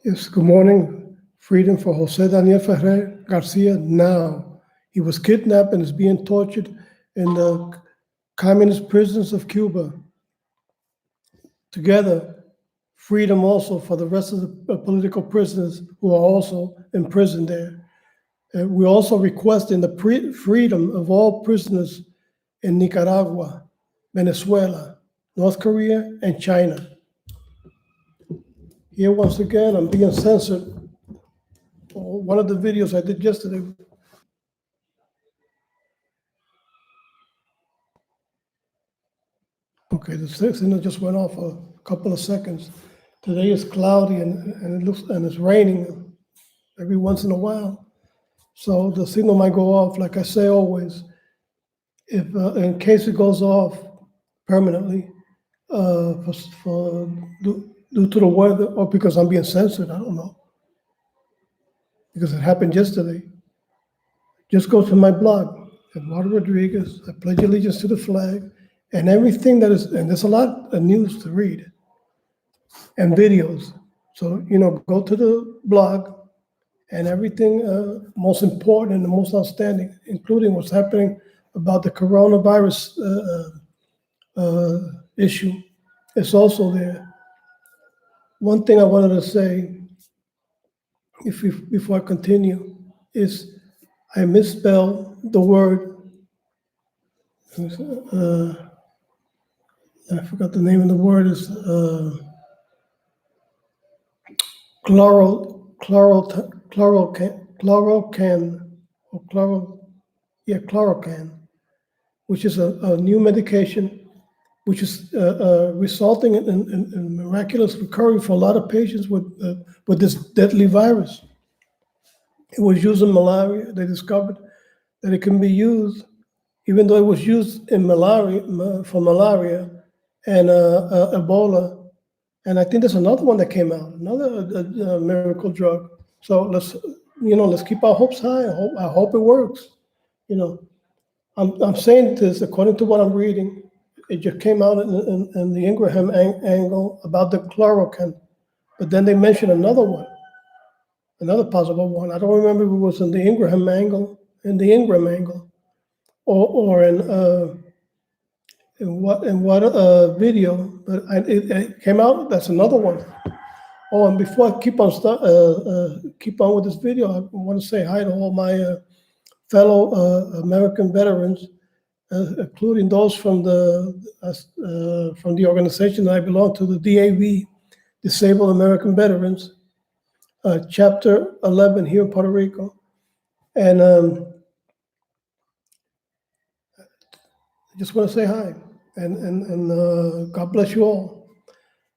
Yes, good morning. Freedom for Jose Daniel Ferrer Garcia now. He was kidnapped and is being tortured in the communist prisons of Cuba. Together, freedom also for the rest of the political prisoners who are also imprisoned there. We're also requesting the freedom of all prisoners in Nicaragua, Venezuela, North Korea, and China. Here, once again, I'm being censored. One of the videos I did yesterday. Okay, the signal just went off a couple of seconds. Today is cloudy and it's raining every once in a while. So the signal might go off. Like I say always, if in case it goes off permanently, due to the weather or because I'm being censored, I don't know. Because it happened yesterday. Just go to my blog, Eduardo Rodriguez. I pledge allegiance to the flag and everything that is, and there's a lot of news to read and videos. So, go to the blog and everything most important and the most outstanding, including what's happening about the coronavirus issue. It's also there. One thing I wanted to say, before I continue, is I misspelled the word. I forgot the name of the word. Is chlorocan, which is a new medication, which is resulting in miraculous recovery for a lot of patients with this deadly virus. It was used in malaria. They discovered that it can be used, even though it was used in malaria for malaria and Ebola. And I think there's another one that came out, another miracle drug. So let's keep our hopes high. I hope it works. I'm saying this according to what I'm reading. It just came out in the Ingraham angle about the chloroquine, but then they mentioned another one, another possible one. I don't remember if it was in the Ingram angle, or in what video, but it came out. That's another one. Oh, and before I keep on with this video, I want to say hi to all my fellow American veterans, including those from the organization that I belong to, the DAV, Disabled American Veterans, Chapter 11 here in Puerto Rico, and I just want to say hi and God bless you all.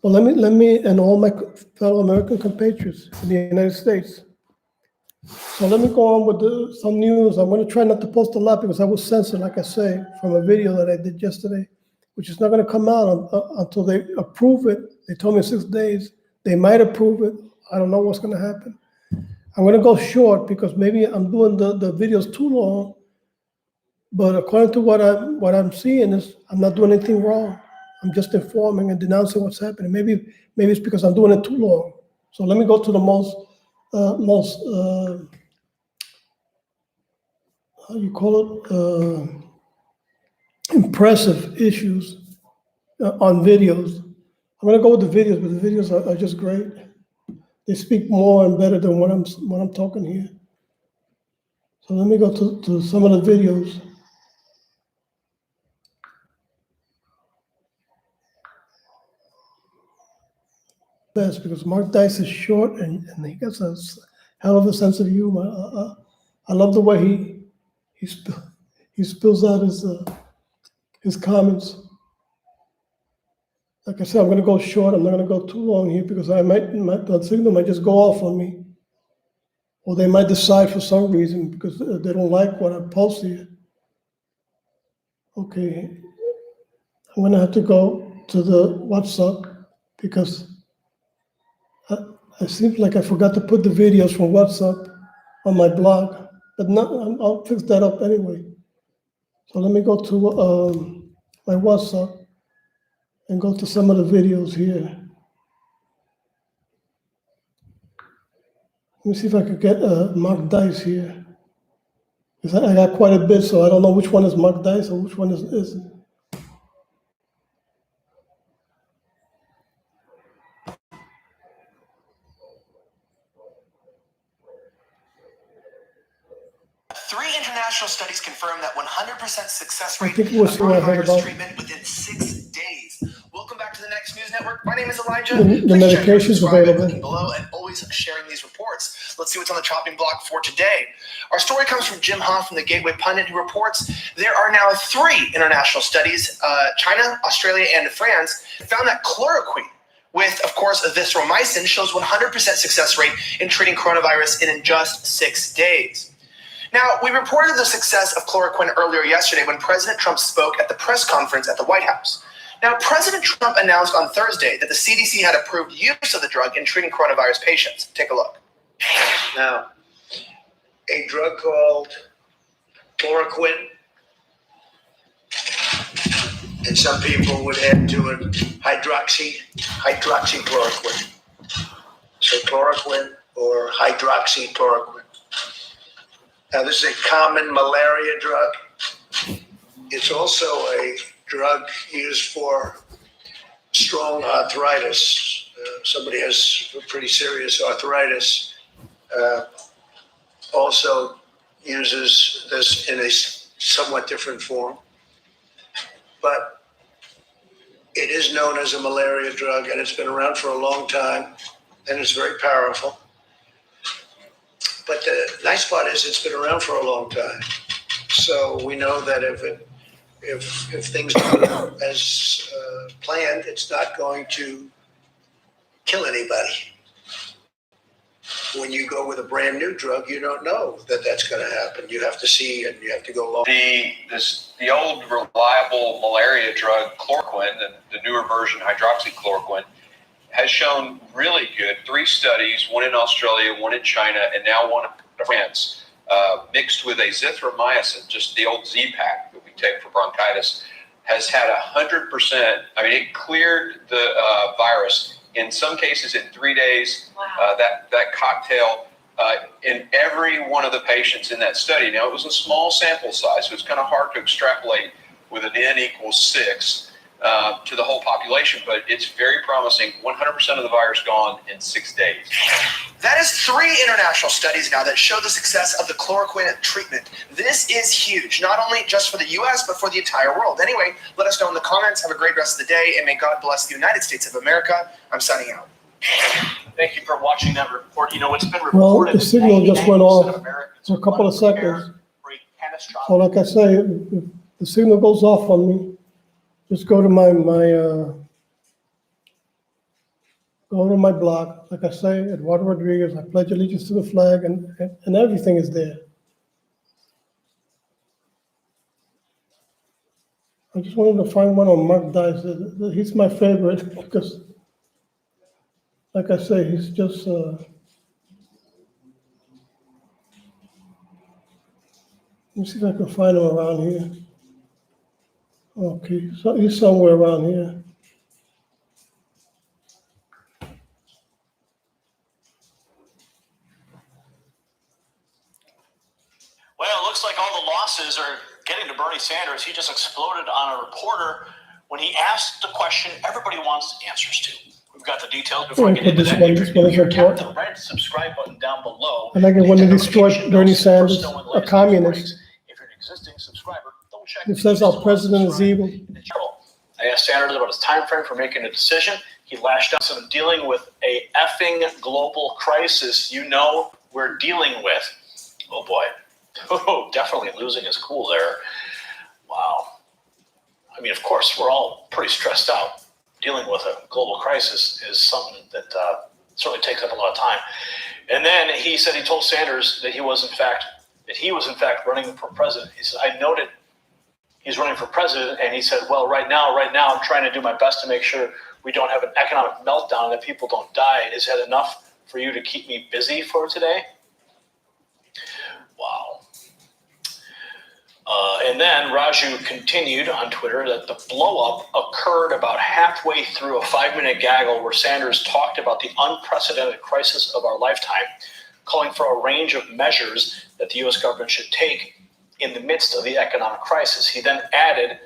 Well, let me and all my fellow American compatriots in the United States. So let me go on with some news. I'm going to try not to post a lot because I was censored, like I say, from a video that I did yesterday, which is not going to come out until they approve it. They told me 6 days. They might approve it. I don't know what's going to happen. I'm going to go short because maybe I'm doing the videos too long. But according to what I'm seeing is I'm not doing anything wrong. I'm just informing and denouncing what's happening. Maybe it's because I'm doing it too long. So let me go to the most how you call it, impressive issues on videos. I'm gonna go with the videos, but the videos are just great. They speak more and better than what I'm talking here. So let me go to some of the videos. Best because Mark Dice is short and he gets a hell of a sense of humor. I love the way he spills out his comments. Like I said, I'm going to go short. I'm not going to go too long here because the signal might just go off on me, or they might decide for some reason because they don't like what I post here. Okay, I'm going to have to go to the WhatsApp because it seems like I forgot to put the videos from WhatsApp on my blog, but I'll fix that up anyway. So let me go to my WhatsApp and go to some of the videos here. Let me see if I could get Mark Dice here. 'Cause I got quite a bit, so I don't know which one is Mark Dice or which one isn't. Three international studies confirm that 100% success I rate think of it was what I heard coronavirus about treatment within 6 days. Welcome back to the Next News Network. My name is Elijah. the Please check and medications subscribe by available. clicking below and always sharing these reports. Let's see what's on the chopping block for today. Our story comes from Jim Ha from the Gateway Pundit, who reports there are now 3 international studies, China, Australia, and France, found that chloroquine with, of course, azithromycin shows 100% success rate in treating coronavirus in just 6 days. Now, we reported the success of chloroquine earlier yesterday when President Trump spoke at the press conference at the White House. Now, President Trump announced on Thursday that the CDC had approved use of the drug in treating coronavirus patients. Take a look. Now, a drug called chloroquine, and some people would add to it hydroxychloroquine. So chloroquine or hydroxychloroquine. Now, this is a common malaria drug. It's also a drug used for strong arthritis. Somebody has pretty serious arthritis. Also uses this in a somewhat different form. But it is known as a malaria drug, and it's been around for a long time, and it's very powerful. But the nice part is it's been around for a long time. So we know that if things go as planned, it's not going to kill anybody. When you go with a brand new drug, you don't know that that's going to happen. You have to see, and you have to go along. The old reliable malaria drug chloroquine, the newer version hydroxychloroquine, has shown really good 3 studies, one in Australia, one in China, and now one in France, mixed with azithromycin, just the old Z-Pack that we take for bronchitis, has had 100%. I mean, it cleared the virus in some cases in 3 days. Wow. That cocktail in every one of the patients in that study. Now, it was a small sample size, so it's kind of hard to extrapolate with an N equals 6 to the whole population, but it's very promising. 100% of the virus gone in 6 days. That is 3 international studies now that show the success of the chloroquine treatment. This is huge, not only just for the U.S., but for the entire world. Anyway, let us know in the comments. Have a great rest of the day, and may God bless the United States of America. I'm signing out. Thank you for watching that report. You know, it's been Well, reported the signal just went 99% off of Americans for a couple of are prepared seconds. for a catastrophic- So like I say, if the signal goes off on me, just go to my blog. Like I say, Eduardo Rodriguez, I pledge allegiance to the flag, and everything is there. I just wanted to find one on Mark Dice. He's my favorite because, like I say, he's just, let me see if I can find him around here. Okay, so he's somewhere around here. Well, it looks like all the losses are getting to Bernie Sanders. He just exploded on a reporter when he asked the question everybody wants answers to. We've got the details before I get into that. This one is Tap important. the red subscribe button down below. And I get one to destroy Notification Bernie bells so you Sanders, first know when a latest communist. news breaks. If you're an existing subscriber, double check. It says our president is evil. I asked Sanders about his time frame for making a decision. He lashed out some dealing with a effing global crisis you know we're dealing with. Oh boy. Oh, definitely losing his cool there. Wow. I mean, of course, we're all pretty stressed out. Dealing with a global crisis is something that certainly takes up a lot of time. And then he said he told Sanders that he was in fact running for president. He said, I noted he's running for president, and he said, well, right now, I'm trying to do my best to make sure we don't have an economic meltdown and that people don't die. Is that enough for you to keep me busy for today? Wow. And then Raju continued on Twitter that the blow-up occurred about halfway through a 5-minute gaggle where Sanders talked about the unprecedented crisis of our lifetime. calling for a range of measures that the U.S. government should take in the midst of the economic crisis. He then added,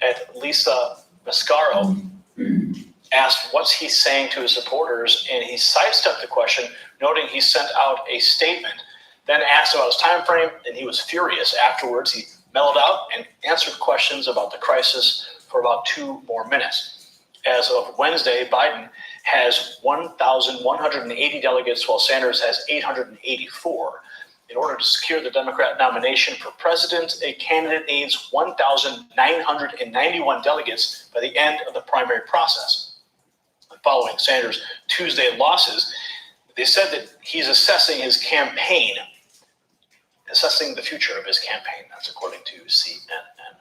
at Lisa Mascaro asked what's he saying to his supporters, and he sidestepped the question, noting he sent out a statement, then asked about his time frame, and he was furious. Afterwards, he mellowed out and answered questions about the crisis for about 2 more minutes. As of Wednesday, Biden has 1,180 delegates, while Sanders has 884. In order to secure the Democrat nomination for president, a candidate needs 1,991 delegates by the end of the primary process. Following Sanders' Tuesday losses, they said that he's assessing his campaign, assessing the future of his campaign. That's according to CNN.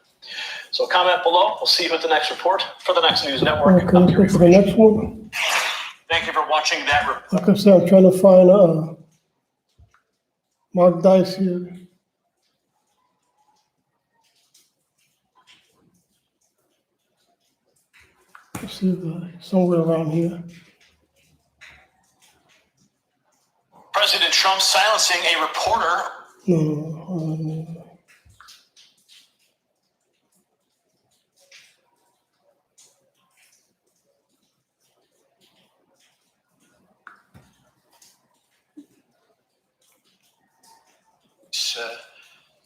So comment below. We'll see you at the next report for the Next News Network. Okay, for the next one. Thank you for watching that report. Like I said, I'm trying to find Mark Dice here. Let's see if somewhere around here. President Trump silencing a reporter. No.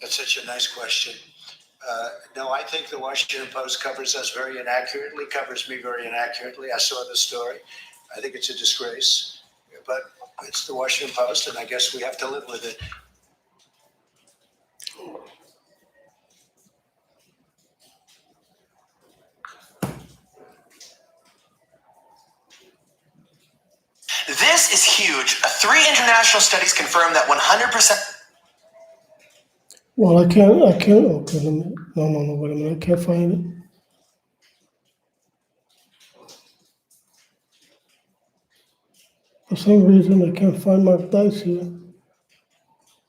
That's such a nice question. No, I think the Washington Post covers us very inaccurately, covers me very inaccurately. I saw the story. I think it's a disgrace, but it's the Washington Post, and I guess we have to live with it. This is huge. 3 international studies confirm that 100%. Well, I can't, okay, let me, no, wait a minute, I can't find it. For some reason, I can't find Mark Dice here.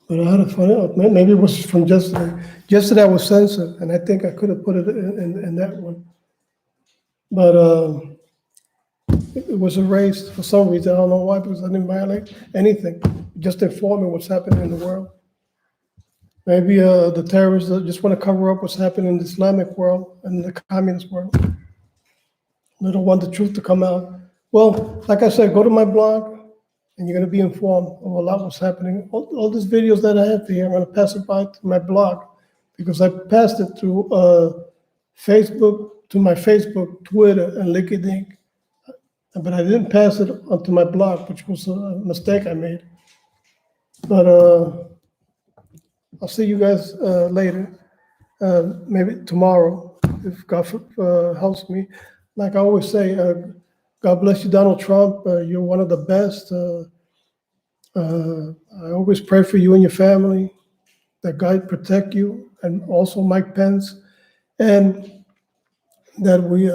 But I had to find out, maybe it was from yesterday. Yesterday I was censored, and I think I could have put it in that one. But it was erased for some reason, I don't know why, because I didn't violate anything, just informing what's happening in the world. Maybe the terrorists just want to cover up what's happening in the Islamic world and the communist world. They don't want the truth to come out. Well, like I said, go to my blog and you're going to be informed of a lot what's happening. All these videos that I have here, I'm going to pass it by to my blog because I passed it through Facebook, to my Facebook, Twitter, and LinkedIn. But I didn't pass it onto my blog, which was a mistake I made. But I'll see you guys later, maybe tomorrow, if God helps me. Like I always say, God bless you, Donald Trump. You're one of the best. I always pray for you and your family, that God protect you, and also Mike Pence, and that we,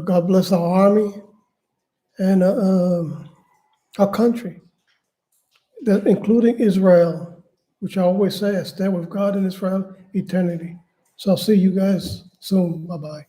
God bless our army and our country, that including Israel, which I always say, I stand with God in Israel eternity. So I'll see you guys soon. Bye-bye.